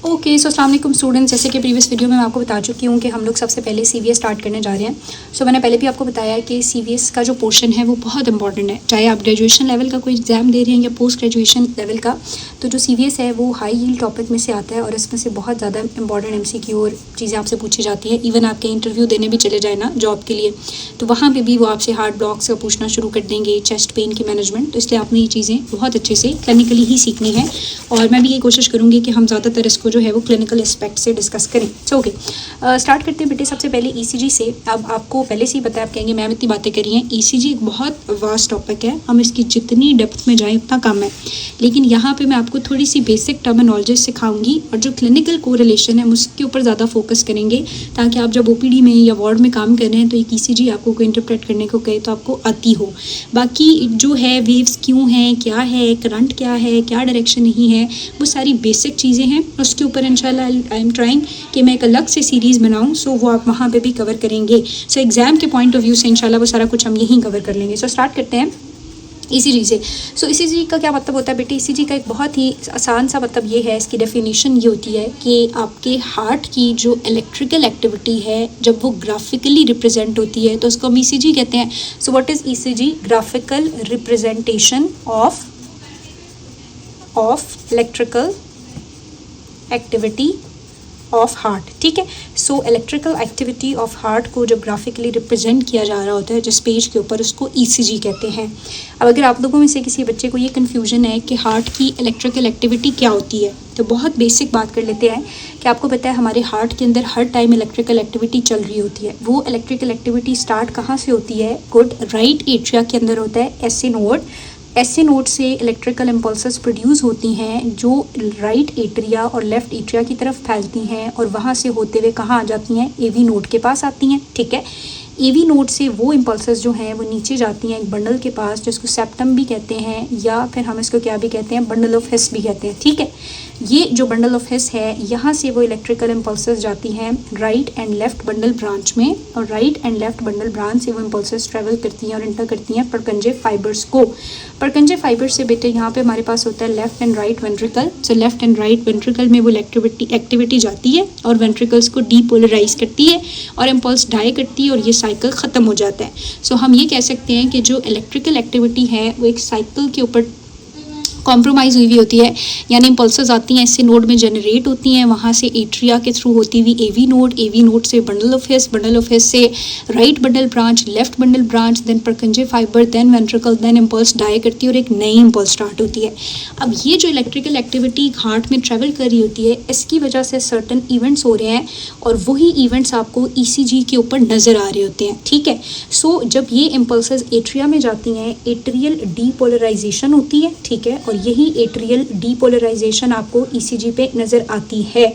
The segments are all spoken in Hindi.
ओके सो अस्सलाम वालेकुम स्टूडेंट्स, जैसे कि प्रीवियस वीडियो में मैं आपको बता चुकी हूँ कि हम लोग सबसे पहले सीवीएस स्टार्ट करने जा रहे हैं। सो मैंने पहले भी आपको बताया कि सीवीएस का जो पोर्शन है वो बहुत इंपॉर्टेंट है, चाहे आप ग्रेजुएशन लेवल का कोई एग्जाम दे रहे हैं या पोस्ट ग्रेजुएशन लेवल का। तो जो सीवीएस है वो हाई यील्ड टॉपिक में से आता है और इसमें से बहुत ज़्यादा इंपॉर्टेंट एमसीक्यू और चीज़ें आपसे पूछी जाती है। इवन आपके इंटरव्यू देने भी चले जाए ना जॉब के लिए, तो वहाँ पर भी वो आपसे हार्ट ब्लॉक्स का पूछना शुरू कर देंगे, चेस्ट पेन की मैनेजमेंट। तो इसलिए आपने ये चीज़ें बहुत अच्छे से क्लिनिकली ही सीखनी है और मैं भी ये कोशिश करूँगी कि हम ज़्यादातर इसको जो है वो क्लिनिकल एस्पेक्ट से डिस्कस करें। सो ओके, स्टार्ट करते हैं बेटे। सबसे पहले ईसीजी से। अब आपको पहले से ही पता है, आप कहेंगे मैम इतनी बातें करी हैं। ईसीजी एक बहुत वास्ट टॉपिक है, हम इसकी जितनी डेप्थ में जाएं उतना कम है, लेकिन यहाँ पे मैं आपको थोड़ी सी बेसिक टर्मिनोलॉजी सिखाऊंगी और जो क्लिनिकल कोरिलेशन है उसके ऊपर ज़्यादा फोकस करेंगे, ताकि आप जब ओपीडी में या वार्ड में काम कर रहे हैं तो एक ईसीजी आपको कोई इंटरप्रेट करने को कहे तो आपको आती हो। बाकी जो है वेव्स क्यों हैं, क्या है, करंट क्या है, क्या डायरेक्शन नहीं है, वो सारी बेसिक चीज़ें हैं। उसके ऊपर इंशाल्लाह आई एम ट्राइंग कि मैं एक अलग से सीरीज़ बनाऊं, सो वो आप वहाँ पे भी कवर करेंगे। सो एग्ज़ाम के पॉइंट ऑफ व्यू से इंशाल्लाह वो सारा कुछ हम यहीं कवर कर लेंगे। सो स्टार्ट करते हैं ईसीजी से। सो ईसीजी का क्या मतलब होता है बेटे? ईसीजी का एक बहुत ही आसान सा मतलब ये है, इसकी डेफिनेशन ये होती है कि आपके हार्ट की जो इलेक्ट्रिकल एक्टिविटी है जब वो ग्राफिकली रिप्रेजेंट होती है तो उसको हम ईसीजी कहते हैं। So what is ECG? Graphical representation of electrical activity of heart. ठीक है, so electrical activity of heart को जब ग्राफिकली रिप्रेजेंट किया जा रहा होता है जिस पेज के ऊपर, उसको ईसीजी कहते हैं। अब अगर आप लोगों में से किसी बच्चे को ये कन्फ्यूजन है कि हार्ट की इलेक्ट्रिकल एक्टिविटी क्या होती है, तो बहुत बेसिक बात कर लेते हैं कि आपको पता है हमारे हार्ट के अंदर हर टाइम इलेक्ट्रिकल एक्टिविटी चल रही होती है। वो इलेक्ट्रिकल एक्टिविटी स्टार्ट कहाँ से होती है? गुड, राइट एट्रिया के अंदर होता है एसए नोड। एसए नोड से इलेक्ट्रिकल इम्पल्सेस प्रोड्यूस होती हैं जो राइट एट्रिया और लेफ़्ट एट्रिया की तरफ फैलती हैं और वहाँ से होते हुए कहाँ आ जाती हैं? एवी नोड के पास आती हैं। ठीक है, एवी नोड से वो इम्पल्सेस जो हैं वो नीचे जाती हैं एक बंडल के पास जिसको सेप्टम भी कहते हैं, या फिर हम इसको क्या भी कहते हैं? बंडल ऑफ हिस भी कहते हैं। ठीक है, ये जो बंडल ऑफ हिस है यहाँ से वो इलेक्ट्रिकल इम्पल्सेस जाती हैं right and left bundle branch में, और right and left bundle branch से वो इम्पल्सेस ट्रेवल करती हैं और इंटर करती हैं परकंजे फाइबर्स को। परकंजे फाइबर से बेटे यहाँ पे हमारे पास होता है left and right ventricle. So left and right ventricle में वो एक्टिविटी जाती है और वेंट्रिकल्स को डीपोलराइज करती है और इम्पल्स डाई करती है और ये साइकिल ख़त्म हो जाता है। सो हम ये कह सकते हैं कि जो इलेक्ट्रिकल एक्टिविटी है वो एक साइकिल के ऊपर कॉम्प्रोमाइज़ हुई होती है, यानी इम्पल्सेस आती हैं इससे नोड में जनरेट होती हैं, वहाँ से एट्रिया के थ्रू होती हुई एवी नोड से बंडल ऑफ हिस से right bundle branch, left bundle branch, then Purkinje fibre, then ventricle, then impulse die करती है और एक नई इम्पल्स स्टार्ट होती है। अब ये जो इलेक्ट्रिकल एक्टिविटी हार्ट में ट्रेवल कर रही होती है, इसकी वजह से सर्टन इवेंट्स हो रहे हैं और वही इवेंट्स आपको ईसीजी के ऊपर नज़र आ रहे होते हैं। ठीक है, सो जब ये इम्पल्सेस एट्रिया में जाती हैं, एट्रियल डीपोलराइजेशन होती है। ठीक है, और यही एट्रियल डीपोलराइजेशन आपको ईसीजी पे नज़र आती है।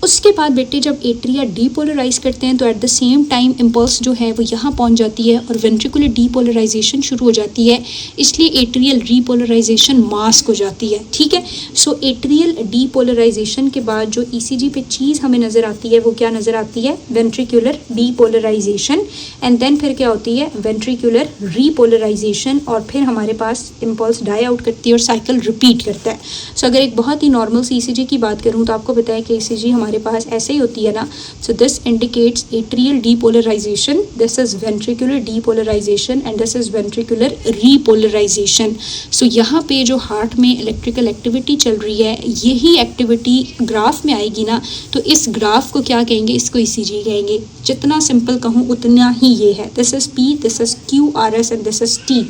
उसके बाद बेटे जब एट्रिया डीपोलराइज करते हैं तो eight the same time impulse जो है वो यहाँ पहुँच जाती है और वेंट्रिकुलर डीपोलराइजेशन शुरू हो जाती है, इसलिए एट्रियल रीपोलराइजेशन मास्क हो जाती है। ठीक है, सो एट्रियल डीपोलराइजेशन के बाद जो ईसीजी पे चीज़ हमें नज़र आती है वो क्या नज़र आती है? वेंट्रिकुलर डीपोलराइजेशन, एंड देन फिर क्या होती है? वेंट्रिकुलर रीपोलराइजेशन, और फिर हमारे पास इम्पल्स डाई आउट करती है और साइकिल रिपीट करता है। सो अगर एक बहुत ही नॉर्मल सी ईसीजी की बात करूँ तो आपको पता है कि ईसीजी हमारे पास ऐसे ही होती है ना। So this indicates atrial depolarisation, this is ventricular depolarisation and this is ventricular repolarisation. So यहाँ पे जो हार्ट में इलेक्ट्रिकल एक्टिविटी चल रही है, यही एक्टिविटी ग्राफ में आएगी ना, तो इस ग्राफ को क्या कहेंगे? इसको ईसीजी कहेंगे। जितना सिंपल कहूँ उतना ही ये है। This is P, this is Q R S and this is T.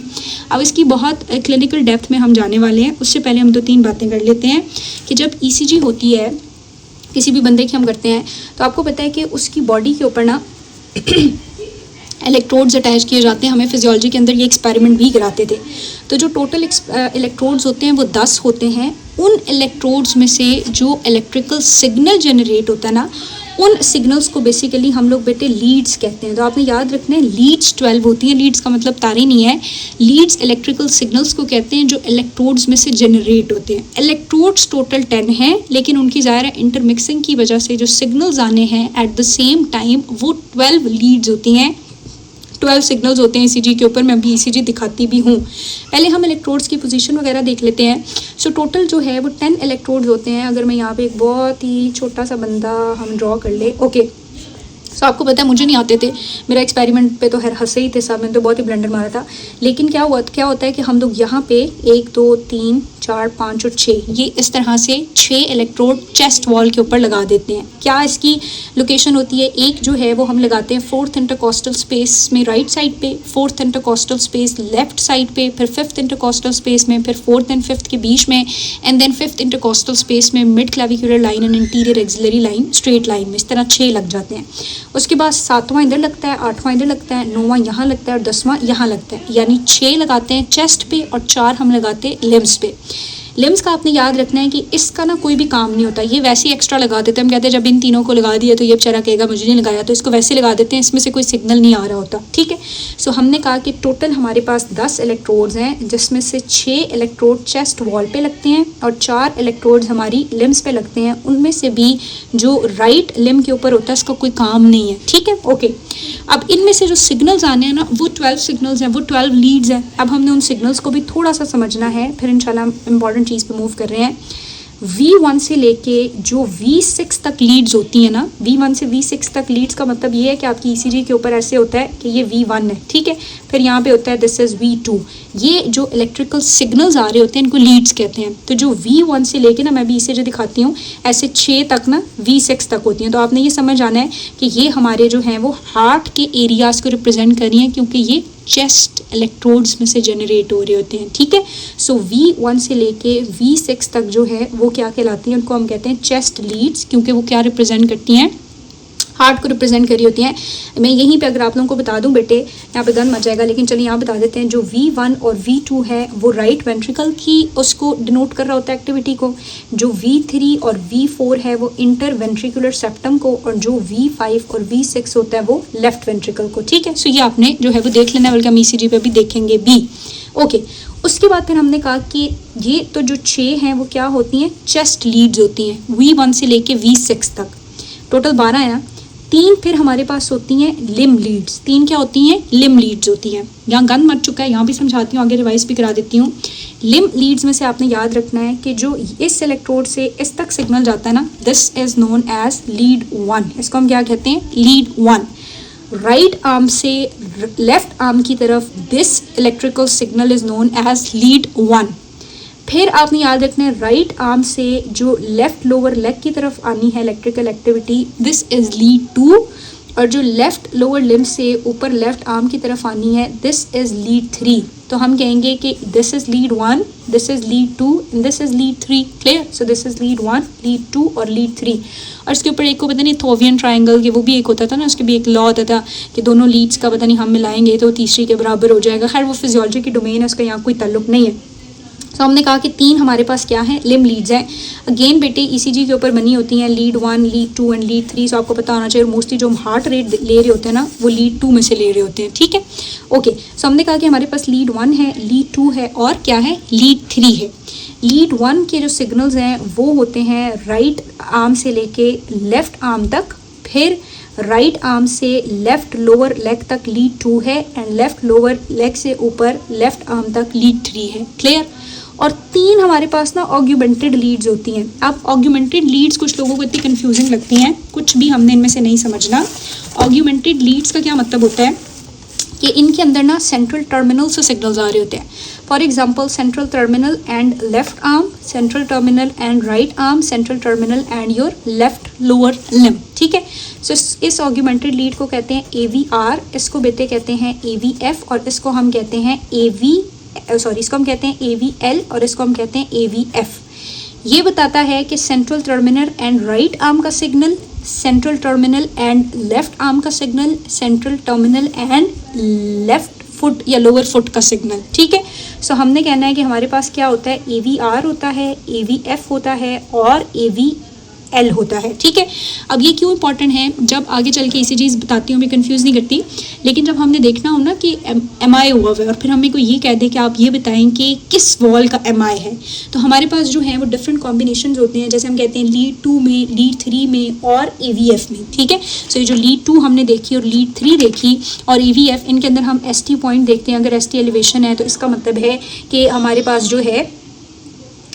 अब इसकी बहुत क्लिनिकल डेप्थ में हम जाने वाले हैं, उससे पहले हम 2-3 बातें कर लेते हैं कि जब ईसीजी होती है किसी भी बंदे की हम करते हैं तो आपको पता है कि उसकी बॉडी के ऊपर ना इलेक्ट्रोड्स अटैच किए जाते हैं। हमें फिजियोलॉजी के अंदर ये एक्सपेरिमेंट भी कराते थे। तो जो टोटल इलेक्ट्रोड्स होते हैं वो 10 होते हैं। उन इलेक्ट्रोड्स में से जो इलेक्ट्रिकल सिग्नल जनरेट होता है ना, उन सिग्नल्स को बेसिकली हम लोग बेटे लीड्स कहते हैं। तो आपने याद रखना है लीड्स 12 होती हैं। लीड्स का मतलब तारे नहीं है, लीड्स इलेक्ट्रिकल सिग्नल्स को कहते हैं जो इलेक्ट्रोड्स में से जनरेट होते हैं। इलेक्ट्रोड्स टोटल 10 हैं, लेकिन उनकी ज़ाहिर इंटरमिक्सिंग की वजह से जो सिग्नल्स आने हैं एट द सेम टाइम वो 12 लीड्स होती हैं। 12 सिग्नल्स होते हैं ईसीजी के ऊपर, मैं अभी ईसीजी दिखाती भी हूँ। पहले हम इलेक्ट्रोड्स की पोजीशन वगैरह देख लेते हैं। सो टोटल जो है वो 10 इलेक्ट्रोड्स होते हैं। अगर मैं यहाँ पे एक बहुत ही छोटा सा बंदा हम ड्रॉ कर ले, ओके। सो आपको पता है मुझे नहीं आते थे, मेरा एक्सपेरिमेंट पे तो खैर हंसे ही थे सब, मैंने तो बहुत ही ब्लंडर मारा था। लेकिन क्या होता है कि हम लोग यहाँ पे 1 2 3 4 5 और 6 ये इस तरह से 6 इलेक्ट्रोड चेस्ट वॉल के ऊपर लगा देते हैं। क्या इसकी लोकेशन होती है, एक जो है वो हम लगाते हैं 4th इंटरकोस्टल स्पेस में राइट साइड पे, 4th intercostal space left side पे, फिर 5th इंटरकोस्टल स्पेस में, फिर 4th एंड 5th के बीच में, and then 5th intercostal space में mid clavicular line and interior axillary line straight line में, इस तरह 6 लग जाते हैं। उसके बाद 7वां इधर लगता है, 8वां इधर लगता है, 9वां यहाँ लगता है और 10वां यहाँ लगता है। यानी 6 लगाते हैं चेस्ट पे और 4 हम लगाते हैं लिम्स पे। लिम्स का आपने याद रखना है कि इसका ना कोई भी काम नहीं होता, ये वैसे ही एक्स्ट्रा लगा देते हैं। हम कहते हैं जब इन तीनों को लगा दिया तो ये बेचारा कहेगा मुझे नहीं लगाया, तो इसको वैसे लगा देते हैं, इसमें से कोई सिग्नल नहीं आ रहा होता, ठीक है। सो हमने कहा कि टोटल हमारे पास 10 इलेक्ट्रोड्स हैं, जिसमें से 6 इलेक्ट्रोड चेस्ट वॉल पे लगते हैं और 4 इलेक्ट्रोड्स हमारी लिम्स पे लगते हैं। उनमें से भी जो राइट लिम के ऊपर होता है इसका कोई काम नहीं है, ठीक है, ओके। अब इनमें से जो सिग्नल्स आने हैं ना वो 12 सिग्नल्स हैं, वो 12 लीड्स हैं। अब हमने उन सिग्नल्स को भी थोड़ा सा समझना है, फिर इंशाल्लाह हम इंपॉर्टेंट चीज़ पे मूव कर रहे हैं। V1 से लेके जो V6 तक लीड्स होती हैं ना, V1 से V6 तक लीड्स का मतलब ये है कि आपकी ECG के ऊपर ऐसे होता है कि ये V1 है, ठीक है। फिर यहाँ पे होता है दिस इज़ V2। ये जो इलेक्ट्रिकल सिग्नल्स आ रहे होते हैं इनको लीड्स कहते हैं। तो जो V1 से लेके ना, मैं भी इसे जो दिखाती हूँ, ऐसे 6 तक ना V6 तक होती हैं। तो आपने ये समझ आना है कि ये हमारे जो हैं वो हार्ट के एरियाज़ को रिप्रेजेंट कर रही हैं, क्योंकि ये चेस्ट इलेक्ट्रोड्स में से जनरेट हो रहे होते हैं, ठीक है। सो V1 से लेके V6 तक जो है वो क्या कहलाती हैं, उनको हम कहते हैं चेस्ट लीड्स, क्योंकि वो क्या रिप्रेजेंट करती हैं, हार्ट को रिप्रेजेंट करी होती हैं। मैं यहीं पे अगर आप लोगों को बता दूं बेटे, यहाँ पे गन मच जाएगा, लेकिन चलिए यहाँ बता देते हैं। जो V1 और V2 है वो राइट वेंट्रिकल की उसको डिनोट कर रहा होता है एक्टिविटी को, जो V3 और V4 है वो इंटर वेंट्रिकुलर सेप्टम को, और जो V5 और V6 होता है वो लेफ्ट वेंट्रिकल को, ठीक है। सो ये आपने जो है वो देख लेना है, बल्कि हम ECG पे भी देखेंगे भी, ओके। उसके बाद फिर हमने कहा कि ये तो जो 6 हैं वो क्या होती हैं, चेस्ट लीड्स होती हैं V1 से लेके V6 तक, टोटल 12 है ना। 3 फिर हमारे पास होती हैं लिम लीड्स। 3 क्या होती हैं, लिम लीड्स होती हैं। यहाँ गन मच चुका है, यहाँ भी समझाती हूँ, आगे रिवाइज भी करा देती हूँ। लिम लीड्स में से आपने याद रखना है कि जो इस इलेक्ट्रोड से इस तक सिग्नल जाता है ना, this is known as lead 1। इसको हम क्या कहते हैं, लीड 1। राइट आर्म से लेफ्ट आर्म की तरफ this electrical signal is known as lead 1। फिर आपने याद रखना है राइट आर्म से जो लेफ्ट लोअर लेग की तरफ आनी है electrical activity, this is lead 2। और जो लेफ्ट लोअर लिम्ब से ऊपर लेफ्ट आर्म की तरफ आनी है, दिस इज लीड 3। तो हम कहेंगे कि this is lead 1, this is lead 2 and this is lead 3। Clear. So this is lead 1, lead 2 और लीड 3। और इसके ऊपर एक को पता नहीं थोवियन ट्राइंगल के वो भी एक होता था ना, उसके भी एक लॉ होता था कि दोनों लीड्स का पता नहीं हम मिलाएंगे तो तीसरी के बराबर हो जाएगा। खैर वो फिजियोलॉजी की डोमेन है, उसका यहाँ कोई ताल्लुक नहीं है। तो हमने कहा कि 3 हमारे पास क्या है, लिम लीड्स हैं। अगेन बेटे ECG के ऊपर बनी होती हैं लीड 1, लीड 2 एंड लीड 3। सो आपको पता होना चाहिए। मोस्टली जो हम हार्ट रेट ले रहे होते हैं ना वो लीड 2 में से ले रहे होते हैं, ठीक है, ओके। सो हमने कहा कि हमारे पास लीड 1 है, लीड 2 है और क्या है, लीड 3 है। लीड 1 के जो सिग्नल्स हैं वो होते हैं राइट आर्म से लेके लेफ्ट आर्म तक, फिर राइट आर्म से लेफ्ट लोअर लेग तक लीड 2 है, एंड लेफ्ट लोअर लेग से ऊपर लेफ्ट आर्म तक लीड 3 है। क्लियर। और 3 हमारे पास ना ऑग्यूमेंटेड लीड्स होती हैं। अब ऑग्यूमेंटेड लीड्स कुछ लोगों को इतनी कंफ्यूजिंग लगती हैं, कुछ भी हमने इनमें से नहीं समझना। ऑग्यूमेंटेड लीड्स का क्या मतलब होता है कि इनके अंदर ना सेंट्रल टर्मिनल से सिग्नल्स आ रहे होते हैं। For example central terminal and left arm, central terminal and right arm, central terminal and your left lower limb, ठीक है। सो इस ऑग्यूमेंटेड लीड को कहते हैं AVR, इसको बेटे कहते हैं AVF, और इसको हम कहते हैं इसको हम कहते हैं AVL और इसको हम कहते हैं AVF। ये बताता है कि central terminal and right arm का signal, central terminal and left arm का signal, central terminal and left foot या लोअर फुट का सिग्नल, ठीक है। सो हमने कहना है कि हमारे पास क्या होता है, AVR होता है, AVF होता है और L होता है, ठीक है। अब ये क्यों इंपॉर्टेंट है, जब आगे चल के ECGs बताती हूँ मैं कंफ्यूज नहीं करती, लेकिन जब हमने देखना हो ना कि MI हुआ है और फिर हमें कोई ये कह दे कि आप ये बताएं कि किस वॉल का MI है, तो हमारे पास जो है वो डिफरेंट कॉम्बिनेशन होते हैं, जैसे हम कहते हैं लीड 2 में, लीड 3 में और AVF में, ठीक है। सो ये जो लीड 2 हमने देखी और लीड 3 देखी और AVF, इनके अंदर हम ST पॉइंट देखते हैं। अगर ST एलिवेशन है तो इसका मतलब है कि हमारे पास जो है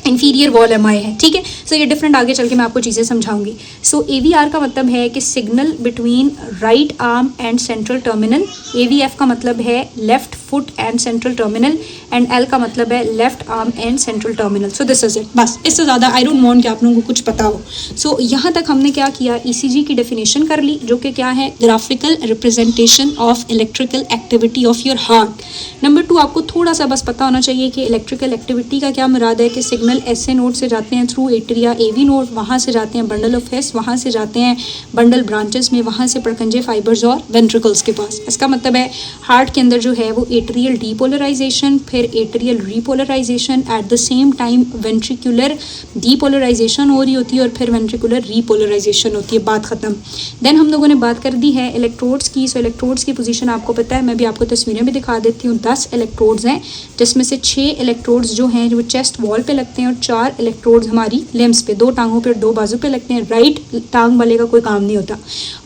इंफीरियर वॉल MI है, ठीक है। सो ये डिफरेंट आगे चल के मैं आपको चीज़ें समझाऊंगी। सो AVR का मतलब है कि signal between right arm and central terminal, AVF का मतलब है left foot and central terminal, and L का मतलब है left arm and central terminal. So this is it, बस इससे ज़्यादा आई डोंट वांट कि आप लोगों को कुछ पता हो। सो यहाँ तक हमने क्या किया, ECG की डेफिनेशन कर ली, जो कि क्या है, graphical representation of electrical activity of your heart. Number 2, आपको थोड़ा सा बस पता होना चाहिए कि इलेक्ट्रिकल एक्टिविटी का क्या मुराद है, कि सिग्नल SA नोड से जाते हैं थ्रू एट्रिया AV नोड, वहाँ से जाते हैं बंडल ऑफ हेस, वहाँ से जाते हैं बंडल ब्रांचेस में, वहाँ से पड़कंजे फाइबर्स और वेंट्रिकल्स के पास। इसका मतलब है हार्ट के अंदर जो है वो एट्रियल डीपोलराइजेशन, फिर atrial repolarisation, at the same time ventricular depolarisation हो रही होती है और फिर वेंट्रिकुलर रीपोलराइजेशन होती है, बात ख़त्म। देन हम लोगों ने बात कर दी है इलेक्ट्रोड्स की। सो इलेक्ट्रोड्स की पोजीशन आपको पता है, मैं भी आपको तस्वीरें भी दिखा देती हूँ। 10 इलेक्ट्रोड्स हैं, जिसमें से 6 इलेक्ट्रोड्स जो हैं वो चेस्ट वॉल पे लगते हैं और 4 इलेक्ट्रोड्स हमारी लिम्स पे, 2 टांगों पे और 2 बाजू पे लगते हैं। राइट टांग वाले का कोई काम नहीं होता।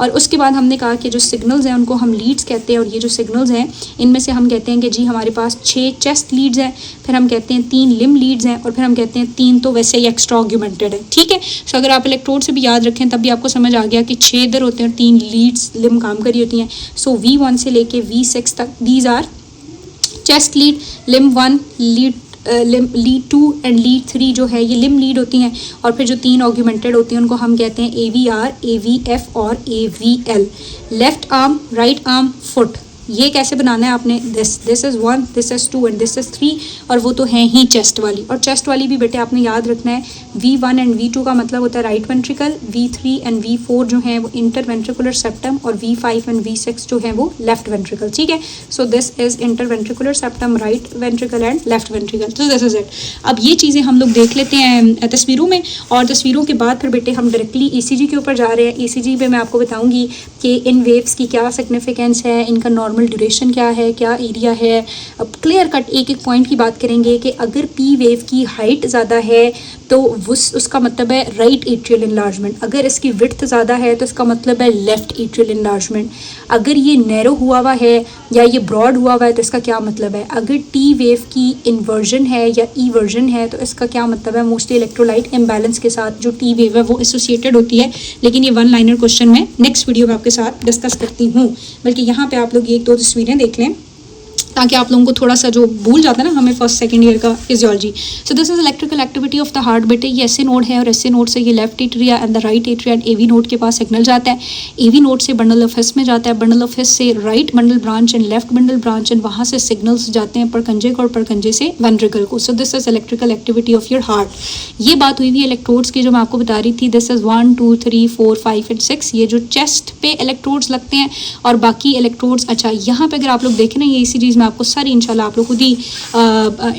और उसके बाद हमने कहा कि जो सिग्नल्स हैं उनको हम लीड्स कहते हैं, और ये जो सिग्नल्स हैं इनमें से हम कहते हैं कि जी हमारे पास 6 चेस्ट लीड्स हैं, फिर हम कहते हैं 3 लिम लीड्स हैं, और फिर हम कहते हैं 3 तो वैसे ही एक्स्ट्रा ऑग्यूमेंटेड है, ठीक है। सो अगर आप इलेक्ट्रोड से भी याद रखें तब भी आपको समझ आ गया कि 6 इधर होते हैं और 3 लीड्स लिम काम करी होती हैं। सो V1 से लेके V6 तक these are chest lead, limb 1, lead 2 and lead 3 जो है ये लिम लीड होती हैं, और फिर जो 3 ऑग्यूमेंटेड होती हैं उनको हम कहते हैं AVR, AVF और AVL। Left arm, right arm, foot, ये कैसे बनाना है आपने, this is 1, this is 2 and this is 3, और वो तो है ही चेस्ट वाली। और चेस्ट वाली भी बेटे आपने याद रखना है, V1 एंड V2 का मतलब होता है right ventricle, V3 and V4 जो हैं वो इंटर वेंट्रिकुलर सेप्टम, और V5 एंड V6 जो हैं वो लेफ्ट वेंट्रिकल, ठीक है। So this is inter ventricular septum, right ventricle and left ventricle. So this is it. अब ये चीज़ें हम लोग देख लेते हैं तस्वीरों में, और तस्वीरों के बाद फिर बेटे हम डायरेक्टली ECG के ऊपर जा रहे हैं। ECG पे मैं आपको बताऊँगी कि इन वेव्स की क्या सिग्निफिकेंस है, इनका नॉर्मल ड्यूरेशन क्या है, क्या एरिया है। अब क्लियर कट एक एक पॉइंट की बात करेंगे कि अगर P वेव की हाइट ज़्यादा है तो उसका मतलब है राइट एट्रियल इनलार्जमेंट, अगर इसकी विड्थ ज़्यादा है तो इसका मतलब है लेफ्ट एट्रियल इनलार्जमेंट, अगर ये नैरो हुआ है या ये ब्रॉड हुआ है तो इसका क्या मतलब है, अगर T वेव की इन्वर्जन है या ईवर्जन है तो इसका क्या मतलब है। मोस्टली इलेक्ट्रोलाइट इम्बैलेंस के साथ जो T वेव है वो एसोसिएटेड होती है, लेकिन ये 1 लाइनर क्वेश्चन मैं नेक्स्ट वीडियो में आपके साथ डिस्कस करती हूँ। बल्कि यहाँ पे आप लोग एक 2 तस्वीरें देख लें ताकि आप लोगों को थोड़ा सा जो भूल जाता है ना हमें फर्स्ट सेकंड ईयर का physiology. So this is electrical activity of the heart. बेटे ये SA नोड है और SA नोड से ये left atria and the right atria and AV node के पास सिग्नल जाता है। AV नोड से बंडल ऑफ हिस में जाता है, बंडल ऑफ हिस से right bundle branch and left bundle branch, and वहाँ से सिग्नल्स जाते हैं पड़कंजे को और पड़कंजे से वेंट्रिकल को। So this is electrical activity of your heart. ये बात हुई हुई इलेक्ट्रोड्स की जो मैं आपको बता रही थी। दिस इज 1 2 3 4 5 एंड 6, ये जो चेस्ट पे इलेक्ट्रोड्स लगते हैं और बाकी इलेक्ट्रोड्स। अच्छा यहाँ पे अगर आप लोग देखें ना ये सीरीज में आपको सारी इंशाल्लाह आप लोग खुद ही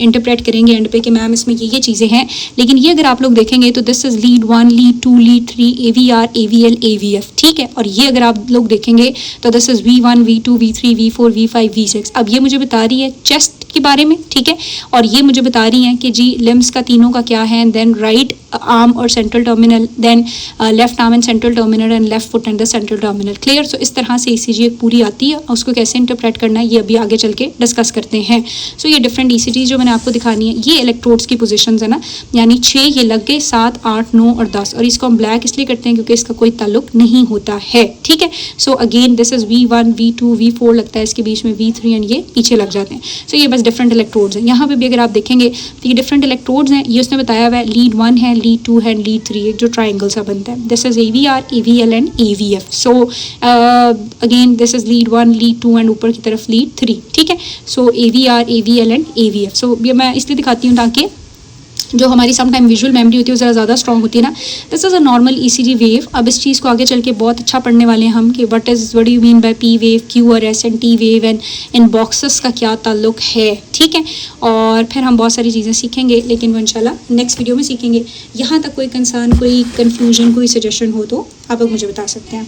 इंटरप्रेट करेंगे एंड पे कि मैम इसमें ये चीज़ें हैं, लेकिन ये अगर आप लोग देखेंगे तो this is lead 1, lead 2, lead 3, AVR, AVL, AVF, ठीक है। और ये अगर आप लोग देखेंगे तो this is V1, V2, V3, V4, V5, V6। अब ये मुझे बता रही है चेस्ट के बारे में, ठीक है, और ये मुझे बता रही हैं कि जी लिम्स का तीनों का क्या है, देन राइट आर्म और central terminal, then left arm and central terminal, and left foot and the central terminal. Clear. So इस तरह से ECG एक पूरी आती है, उसको कैसे इंटरप्रेट करना है ये अभी आगे चल के डिस्कस करते हैं। सो ये डिफरेंट ECG जो मैंने आपको दिखानी है, ये इलेक्ट्रोड्स की पोजीशंस है ना, यानी 6 ये लग गए, 7, 8, 9 और 10, और इसको हम ब्लैक इसलिए करते हैं क्योंकि इसका कोई ताल्लुक नहीं होता है, ठीक है। So again this is V1, V2, V4 लगता है इसके बीच में, V3 एंड ये पीछे लग जाते हैं। सो ये बस डिफरेंट इलेक्ट्रोड्स हैं। यहाँ पे भी अगर आप देखेंगे तो ये डिफरेंट इलेक्ट्रोड्स हैं। ये उसने बताया हुआ है लीड 1 है, लीड 2 है, लीड 3, एक जो ट्राइंगल सा बनता है। This is AVR, AVL and AVF। So again this is lead 1, lead 2 and ऊपर की तरफ लीड 3, ठीक है। सो AVR, AVL एंड AVF। सो ये मैं इसलिए दिखाती हूँ ताकि जो हमारी सम टाइम विजुअल मेमोरी होती है वो ज़रा ज़्यादा स्ट्रॉन्ग होती है ना, this is a normal ECG wave. अब इस चीज़ को आगे चल के बहुत अच्छा पढ़ने वाले हैं हम कि what you mean by P wave, Q और S and T wave and in boxes का क्या ताल्लुक है, ठीक है। और फिर हम बहुत सारी चीज़ें सीखेंगे, लेकिन वो इंशाल्लाह नेक्स्ट वीडियो में सीखेंगे। यहाँ तक कोई कंसर्न, कोई कन्फ्यूजन, कोई सजेशन हो तो आप लोग मुझे बता सकते हैं।